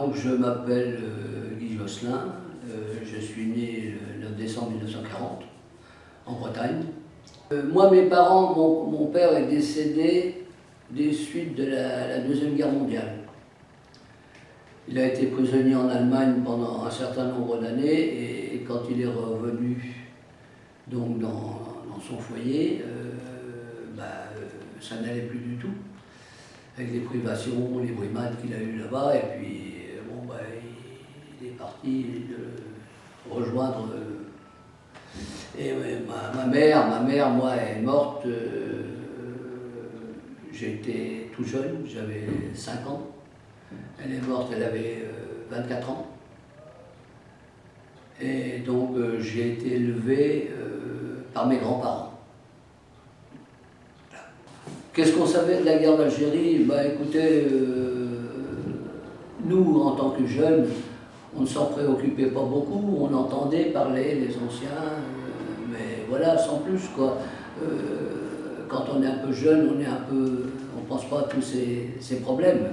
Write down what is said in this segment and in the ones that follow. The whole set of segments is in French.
Donc, je m'appelle Guy Josselin, je suis né le 9 décembre 1940 en Bretagne. Moi, mes parents, mon père est décédé des suites de la Deuxième Guerre mondiale. Il a été prisonnier en Allemagne pendant un certain nombre d'années et quand il est revenu donc, dans son foyer, ça n'allait plus du tout. Avec les privations, les brimades qu'il a eues là-bas, et puis il est parti rejoindre. Et ma mère, moi, est morte. J'étais tout jeune, j'avais 5 ans. Elle est morte, elle avait 24 ans. Et donc j'ai été élevé par mes grands-parents. Qu'est-ce qu'on savait de la guerre d'Algérie? Écoutez, nous, en tant que jeunes, on ne s'en préoccupait pas beaucoup, on entendait parler les anciens, mais voilà, sans plus, quoi. Quand on est un peu jeune, on ne pense pas à tous ces problèmes.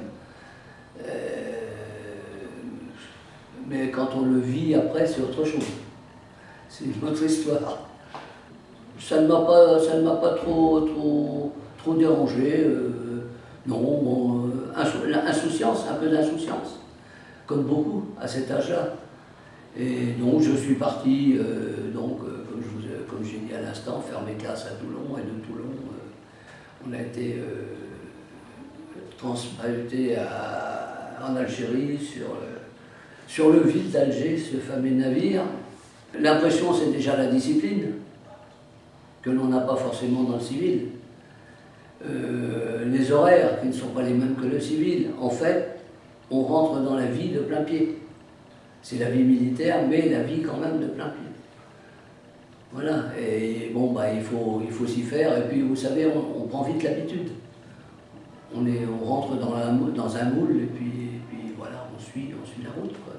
Mais quand on le vit après, c'est autre chose. C'est une autre histoire. Ça ne m'a pas trop dérangé. Non, insouciance, un peu d'insouciance, comme beaucoup à cet âge-là. Et donc je suis parti, comme j'ai dit à l'instant, faire mes classes à Toulon, et de Toulon, on a été transmuté en Algérie sur le Ville d'Alger, ce fameux navire. L'impression, c'est déjà la discipline, que l'on n'a pas forcément dans le civil. Les horaires qui ne sont pas les mêmes que le civil. En fait, on rentre dans la vie de plein pied. C'est la vie militaire, mais la vie quand même de plein pied. Voilà, et bon, il faut s'y faire, et puis vous savez, on prend vite l'habitude. On rentre dans un moule, et puis voilà, on suit la route, quoi.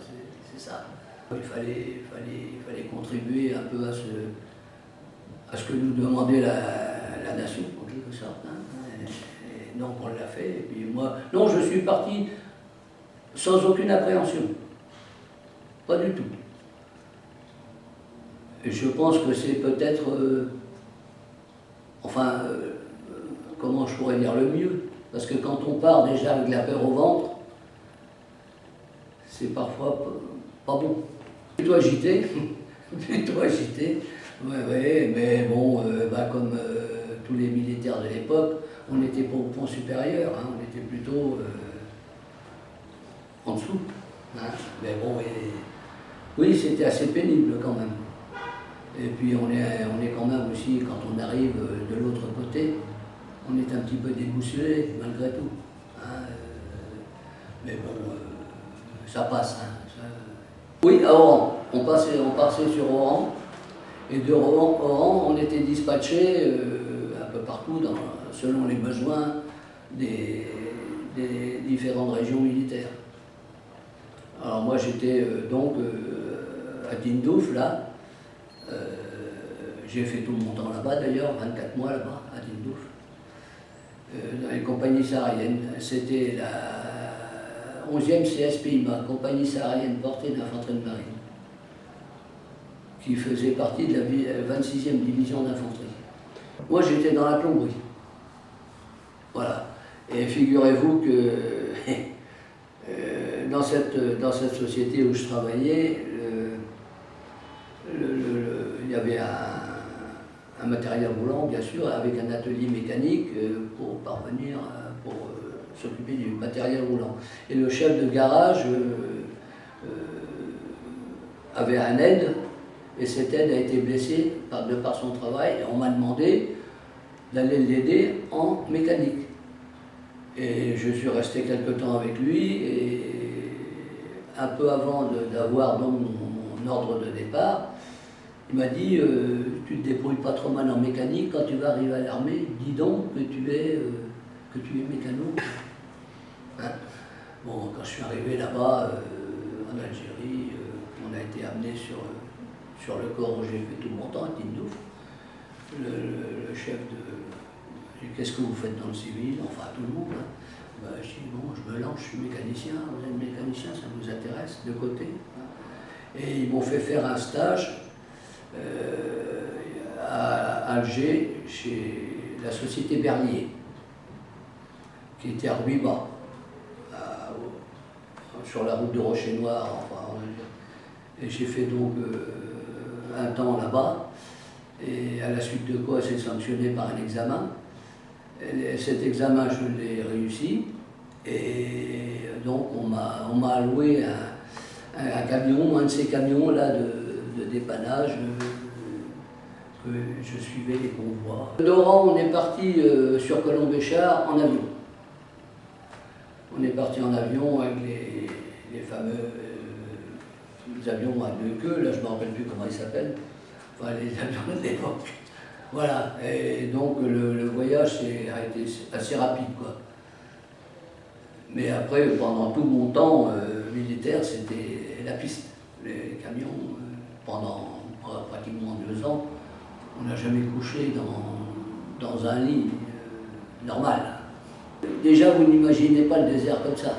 C'est ça. Il fallait contribuer un peu à ce que nous demandait la nation, en quelque sorte. Hein. Et donc on l'a fait, et puis moi, non, je suis parti sans aucune appréhension. Pas du tout. Et je pense que c'est peut-être, comment je pourrais dire, le mieux. Parce que quand on part déjà avec la peur au ventre, c'est parfois pas bon. Plutôt agité, ouais, mais bon, comme tous les militaires de l'époque, on n'était pas au point supérieur, hein, on était plutôt en dessous. Hein. Mais bon, oui, c'était assez pénible quand même. Et puis on est quand même aussi, quand on arrive de l'autre côté, on est un petit peu déboussolé malgré tout. Hein. Mais bon, ça passe. Hein. Oui, à Oran. On passait sur Oran. Et de Oran, on était dispatché un peu partout, selon les besoins des différentes régions militaires. Alors moi j'étais à Tindouf, là. J'ai fait tout mon temps là-bas d'ailleurs, 24 mois là-bas, à Tindouf. Dans les compagnies sahariennes. C'était la 11e CSPIMA, compagnie saharienne portée d'infanterie de marine, qui faisait partie de la 26e division d'infanterie. Moi j'étais dans la plomberie. Voilà. Et figurez-vous que dans cette société où je travaillais, il y avait un matériel roulant, bien sûr, avec un atelier mécanique pour s'occuper du matériel roulant. Et le chef de garage avait un aide, et cet aide a été blessé de par son travail, et on m'a demandé d'aller l'aider en mécanique. Et je suis resté quelque temps avec lui, et un peu avant d'avoir donc mon ordre de départ, il m'a dit tu te débrouilles pas trop mal en mécanique, quand tu vas arriver à l'armée, dis donc que tu es mécano. Hein? Bon, quand je suis arrivé là-bas, en Algérie, on a été amené sur le corps où j'ai fait tout mon temps, à Tindouf. Le chef dit qu'est-ce que vous faites dans le civil? Enfin, tout le monde. Hein. Je dis bon, je me lance, je suis mécanicien, vous êtes mécanicien, ça vous vous intéresse, de côté. Et ils m'ont fait faire un stage à Alger, chez la société Berlier, qui était à Ruiba, sur la route de Rocher-Noir. Enfin, et j'ai fait donc un temps là-bas, et à la suite de quoi c'est sanctionné par un examen. Et cet examen, je l'ai réussi, et donc on m'a alloué un camion, un de ces camions-là de dépannage, que je suivais les convois. D'Oran, on est parti sur Colombéchard en avion. On est parti en avion avec les fameux avions à deux queues, là je ne me rappelle plus comment ils s'appellent, enfin les avions de l'époque. Voilà, et donc le voyage a été assez rapide, quoi. Mais après, pendant tout mon temps militaire, c'était la piste. Les camions, pendant pratiquement 2 ans, on n'a jamais couché dans un lit normal. Déjà, vous n'imaginez pas le désert comme ça.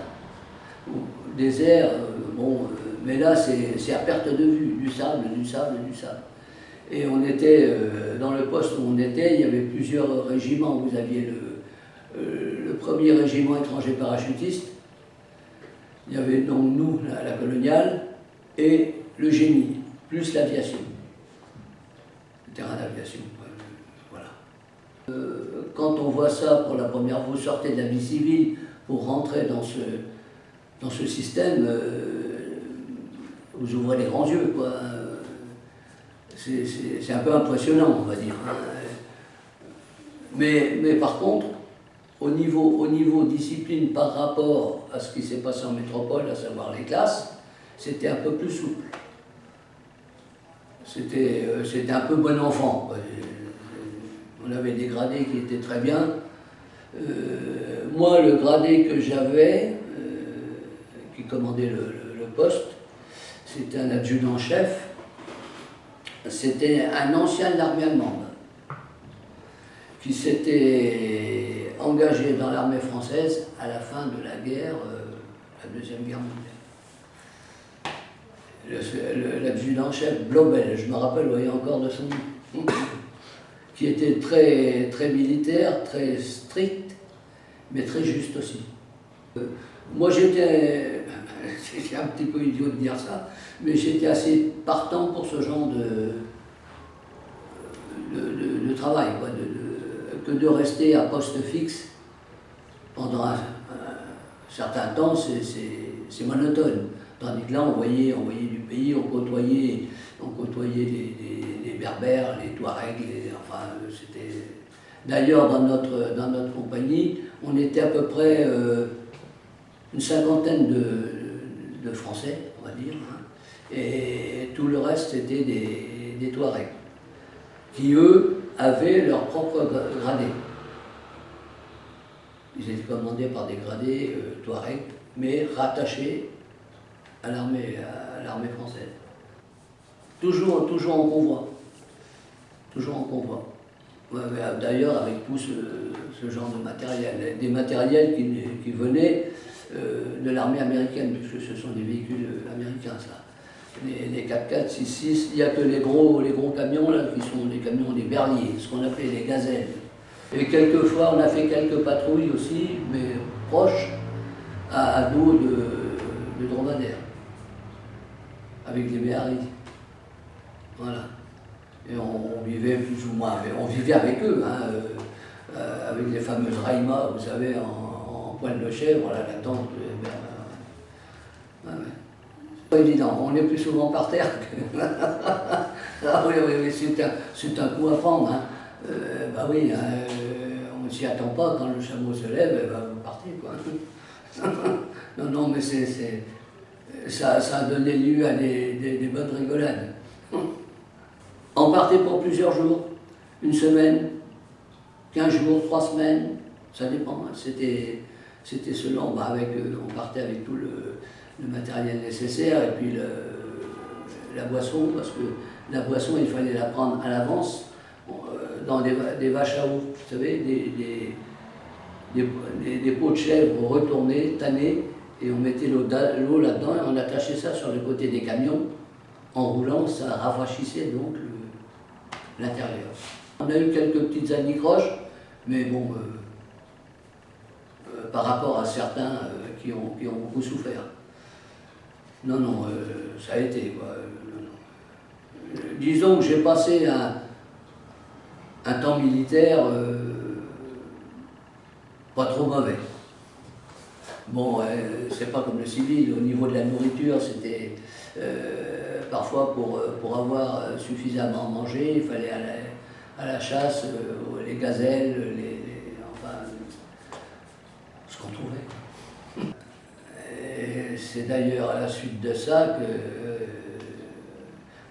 Le désert, mais là, c'est à perte de vue, du sable, du sable, du sable. Et on était, dans le poste où on était, il y avait plusieurs régiments. Vous aviez le premier régiment étranger parachutiste, il y avait donc nous, la coloniale, et le génie, plus l'aviation, le terrain d'aviation. Voilà. Quand on voit ça pour la première fois, vous sortez de la vie civile pour rentrer dans ce système, vous ouvrez les grands yeux, quoi. C'est un peu impressionnant, on va dire. Mais par contre, au niveau discipline par rapport à ce qui s'est passé en métropole, à savoir les classes, c'était un peu plus souple. C'était un peu bon enfant, quoi. On avait des gradés qui étaient très bien. Moi, le gradé que j'avais, qui commandait le poste, c'était un adjudant-chef. C'était un ancien de l'armée allemande qui s'était engagé dans l'armée française à la fin de la guerre, la Deuxième Guerre mondiale. L'adjudant-chef Blobel, je me rappelle, vous voyez encore de son nom, qui était très, très militaire, très strict, mais très juste aussi. Moi j'étais, c'est un petit peu idiot de dire ça, mais j'étais assez partant pour ce genre de travail, quoi, que de rester à poste fixe pendant un certain temps, c'est monotone. Tandis que là, on voyait du pays, on côtoyait les Berbères, les Touaregs, enfin, c'était... D'ailleurs, dans notre compagnie, on était à peu près une cinquantaine de Français, on va dire, hein, et tout le reste, c'était des Touaregs, qui, eux, avaient leur propre gradé. Ils étaient commandés par des gradés Touaregs, mais rattachés à l'armée française. Toujours en convoi. Toujours en convoi. D'ailleurs, avec tout ce genre de matériel, des matériels qui venaient de l'armée américaine, puisque ce sont des véhicules américains, ça. Les 4x4, 6.6, il n'y a que les gros camions, là, qui sont des camions des berliers, ce qu'on appelait les gazelles. Et quelquefois, on a fait quelques patrouilles aussi, mais proches, à dos de dromadaires, avec des Béharis. Voilà. Et on vivait plus ou moins, on vivait avec eux, hein, avec les fameuses raïmas, vous savez, en poil de chèvre, là, la tente. Ouais. Pas évident, on est plus souvent par terre que... Ah oui, c'est un coup à prendre. Hein. Bah oui, on ne s'y attend pas, quand le chameau se lève, vous partez, quoi. Non, mais ça a donné lieu à des bonnes rigolades. On partait pour plusieurs jours, une semaine, 15 jours, 3 semaines, ça dépend. Hein. C'était selon, on partait avec tout le matériel nécessaire et puis la boisson, parce que la boisson, il fallait la prendre à l'avance dans des vaches à eau, vous savez, des pots de chèvre retournés, tannés, et on mettait l'eau là-dedans et on attachait ça sur le côté des camions. En roulant, ça rafraîchissait donc l'intérieur. On a eu quelques petites anicroches, mais bon, par rapport à certains qui ont beaucoup souffert. Non, non, ça a été, quoi. Disons que j'ai passé un temps militaire pas trop mauvais. Bon, c'est pas comme le civil, au niveau de la nourriture, c'était parfois pour avoir suffisamment à manger, il fallait aller à la chasse, les gazelles, enfin, ce qu'on trouvait. C'est d'ailleurs à la suite de ça que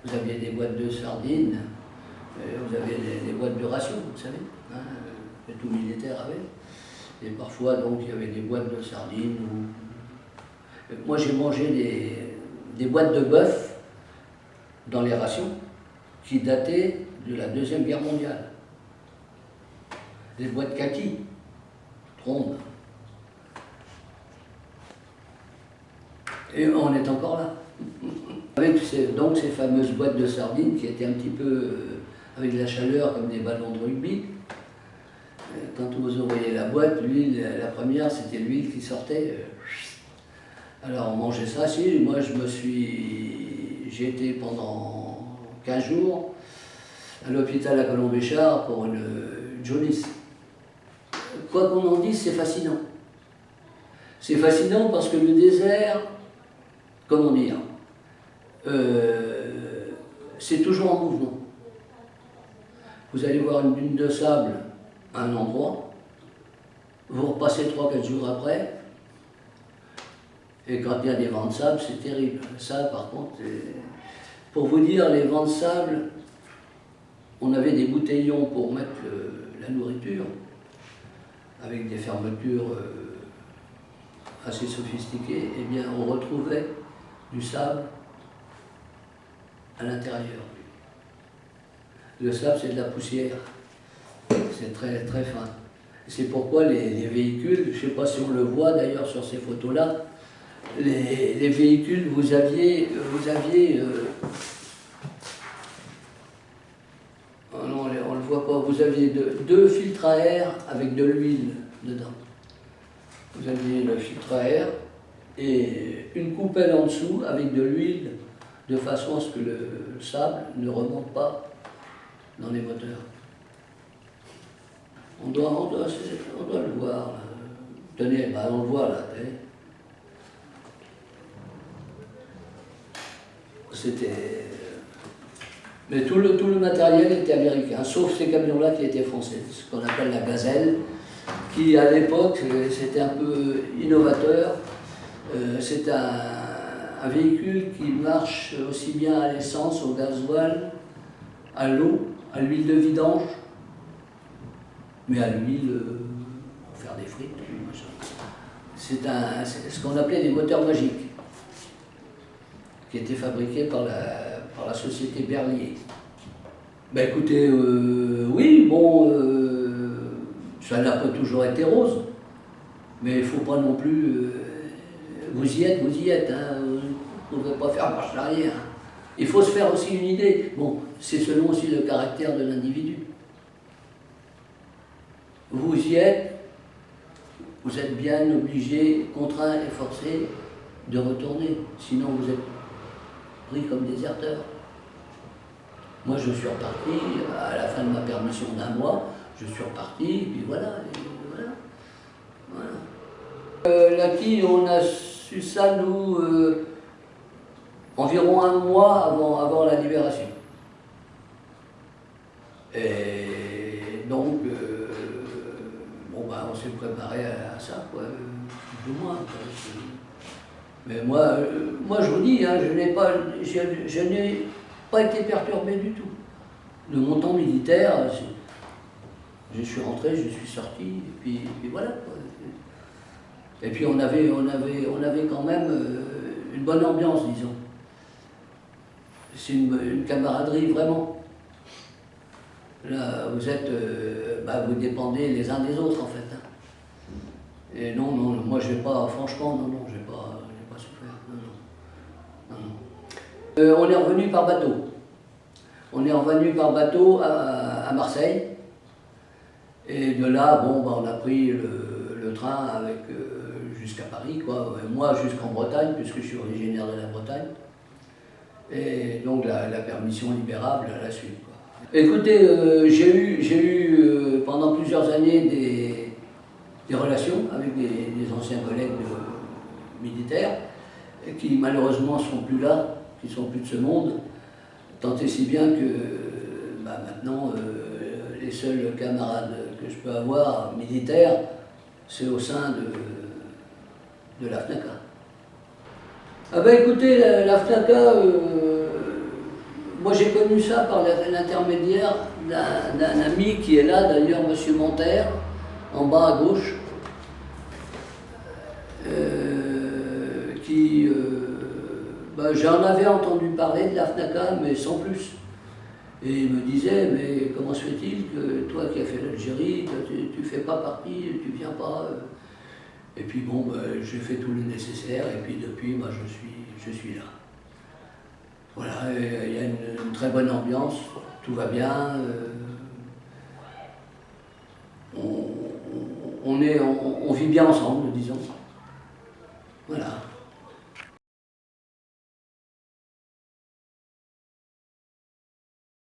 vous aviez des boîtes de sardines, vous aviez des boîtes de rations, vous savez, hein, que tout militaire avait. Et parfois, donc, il y avait des boîtes de sardines. Moi, j'ai mangé des boîtes de bœuf dans les rations qui dataient de la Deuxième Guerre mondiale. Des boîtes kaki, rondes. Et on est encore là. Avec donc ces fameuses boîtes de sardines qui étaient un petit peu avec de la chaleur comme des ballons de rugby. Quand vous ouvriez la boîte, l'huile, la première, c'était l'huile qui sortait. Alors on mangeait ça. Si, moi j'ai été pendant 15 jours à l'hôpital à Colombéchard pour une jaunisse. Quoi qu'on en dise, c'est fascinant. C'est fascinant parce que le désert, comment dire, c'est toujours en mouvement. Vous allez voir une dune de sable à un endroit, vous repassez 3-4 jours après, et quand il y a des vents de sable, c'est terrible. Ça, par contre, pour vous dire, les vents de sable, on avait des bouteillons pour mettre la nourriture, avec des fermetures assez sophistiquées, et bien on retrouvait du sable à l'intérieur. Le sable, c'est de la poussière. C'est très, très fin. C'est pourquoi les véhicules, je ne sais pas si on le voit d'ailleurs sur ces photos-là, les véhicules, vous aviez oh non, on ne le voit pas, vous aviez deux filtres à air avec de l'huile dedans. Vous aviez le filtre à air et une coupelle en dessous avec de l'huile, de façon à ce que le sable ne remonte pas dans les moteurs. On doit le voir. Là. Tenez, bah on le voit là. C'était. Mais tout le matériel était américain, sauf ces camions-là qui étaient français, ce qu'on appelle la Gazelle, qui à l'époque, c'était un peu innovateur. C'est un véhicule qui marche aussi bien à l'essence, au gasoil, à l'eau, à l'huile de vidange, mais à l'huile pour faire des frites. C'est ce qu'on appelait des moteurs magiques, qui étaient fabriqués par la société Berlier. Ben écoutez, oui, bon, ça n'a pas toujours été rose, mais il ne faut pas non plus... vous y êtes, hein, vous ne pouvez pas faire marche arrière. Il faut se faire aussi une idée. Bon, c'est selon aussi le caractère de l'individu. Vous y êtes, vous êtes bien obligé, contraint et forcé de retourner, sinon vous êtes pris comme déserteur. Moi je suis reparti, à la fin de ma permission d'1 mois, je suis reparti, et puis voilà. L'Aki, on a su ça, nous, environ 1 mois avant la libération. Et donc, bon, bah, on s'est préparé à ça, quoi, plus ou moins. Mais moi, je vous dis, hein, je n'ai pas été perturbé du tout. De mon temps militaire, je suis rentré, je suis sorti, et puis voilà, quoi. Et puis on avait quand même une bonne ambiance, disons. C'est une camaraderie vraiment. Là, vous êtes, vous dépendez les uns des autres en fait. Hein. Et non, non, moi j'ai pas, franchement, non, non, j'ai pas souffert. Non, non, non, non. On est revenu par bateau. On est revenu par bateau à Marseille. Et de là, bon, bah, on a pris le train avec jusqu'à Paris, quoi. Moi jusqu'en Bretagne, puisque je suis originaire de la Bretagne. Et donc la permission libérable à la suite, quoi. Écoutez, j'ai eu pendant plusieurs années des relations avec des anciens collègues militaires qui malheureusement ne sont plus là, qui ne sont plus de ce monde, tant et si bien que bah, maintenant les seuls camarades que je peux avoir militaires, c'est au sein de la FNACA. Ah ben écoutez, la FNACA, moi j'ai connu ça par l'intermédiaire d'un ami qui est là, d'ailleurs, M. Monterre, en bas à gauche, ben, j'en avais entendu parler de la FNACA, mais sans plus. Et il me disait, mais comment se fait-il que toi qui as fait l'Algérie, tu fais pas partie, tu viens pas. Et puis bon, ben, j'ai fait tout le nécessaire, et puis depuis, ben, je suis là. Voilà, il y a une très bonne ambiance, tout va bien. On vit bien ensemble, disons.